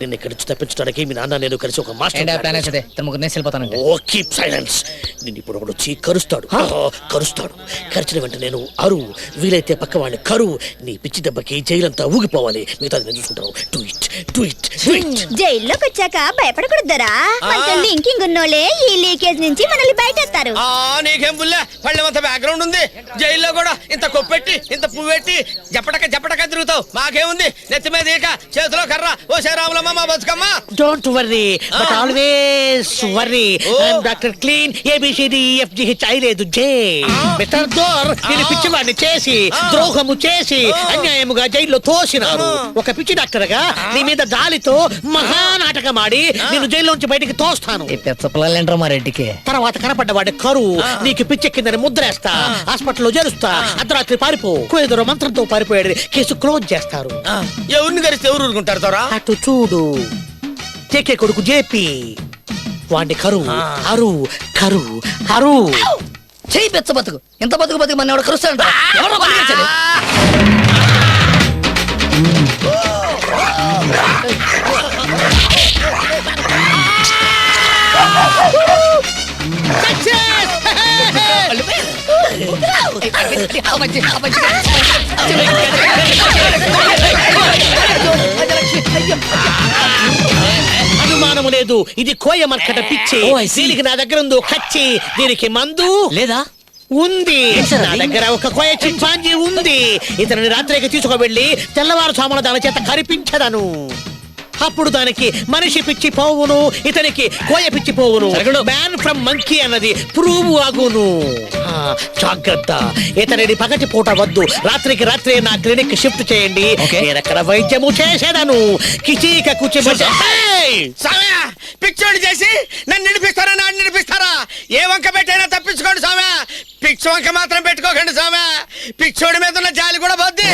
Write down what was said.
నిన్ను ఇక్కడి నుంచి తప్పించడానికి మీ నాన్న నేను కలిసి ఒక మాస్టర్ కీప్ సైలెన్స్. నిన్ను ఇప్పుడు ఒకడు వచ్చి కరుస్తాడు. కరిచిన వెంట నేను అరు, వీలైతే పక్క వాడిని కరు. నీ పిచ్చి దెబ్బకి జైలంతా ఊగిపోవాలి. మిగతా నేను చూసుకుంటాను. జైల్లోకి వచ్చాక భయపడకూడదరా. లింకింగ్ ఉన్నోళ్ళే ఈ లీకేజ్ నుంచి మనల్ని బయటేస్తారు. నీకేం బుల్లే పళ్ళెమంత బ్యాక్గ్రౌండ్ ఉంది. జైల్లో కూడా ఇంత కొప్పెట్టి ఇంత పువ్వు పెట్టి జపటక తిరుగుతావు. మాకేముంది, నెత్తి మీద ఈక, చేతిలో కర్ర. ఓ శ్రీరాములమ్మ మా Bathukamma. Don't worry, but always worry. I'm doctor clean, ABCDEFGH లేదు జే. మిస్టర్ దోర్, నేను పిచ్చివాడిని చేసి ద్రోహము చేసి అన్యాయముగా జైల్లో తోసినారు. ఒక పిచ్చి డాక్టర్ గా నీ మీద జాలితో మహానాటకమాడి నేను జైల్లోంచి బయటికి తోస్తాను. రెడ్డికి తర్వాత కనపడ్డవాడి కరువు, నీకు పిచ్చెక్కిందని ముద్రేస్తా, హాస్పిటల్లో చేరుస్తా, అర్ధరాత్రి పారిపో. కుయేదరో మంత్రంతో పారిపోయాడు, కేసు క్లోజ్ చేస్తారు. ఎవరిని గరిస్తే ఎవరు ఊరుకుంటారు తోరా? అటు చూడు, జేకే కొడుకు జేపీ, వాడి కరువు అరు కరు అరు. చెయ్యి పెచ్చ బతుకు, ఎంత బతుకు బతుకు మన ఎవడు కరుస్తాడు. అనుమానము లేదు, ఇది కోయ మర్కట పిచ్చి. దీనికి నా దగ్గర ఉందో కచ్చి. దీనికి మందు లేదా? ఉంది. నా దగ్గర ఒక కోయ చింపాంజీ ఉంది. ఇతని రాత్రికి తీసుకువెళ్ళి తెల్లవారుజామున దాని చేత కరిపించదను. అప్పుడు దానికి మనిషి పిచ్చి పోవును, ఇతనికి కోయ పిచ్చి పోవును. మ్యాన్ ఫ్రమ్ మంకీ అన్నది ప్రూవ్ ఆగును. జాగ్రత్త, ఇతనిని పగటి పూట వద్దు, రాత్రికి రాత్రి నా క్లినిక్ షిఫ్ట్ చేయండి. నేను అక్కడ వైద్యము చేసేదను. కిచీక కుచి పిచ్చోడి చేసి నన్ను నిడిపిస్తారా, నాడు నిడిపిస్తారా? ఏ వంక పెట్టైనా తప్పించుకోండి సామె. పిచ్చి వంక మాత్రం పెట్టుకోకండి సామె. పిచ్చోడి మీద ఉన్న జాలి కూడా పోద్ది.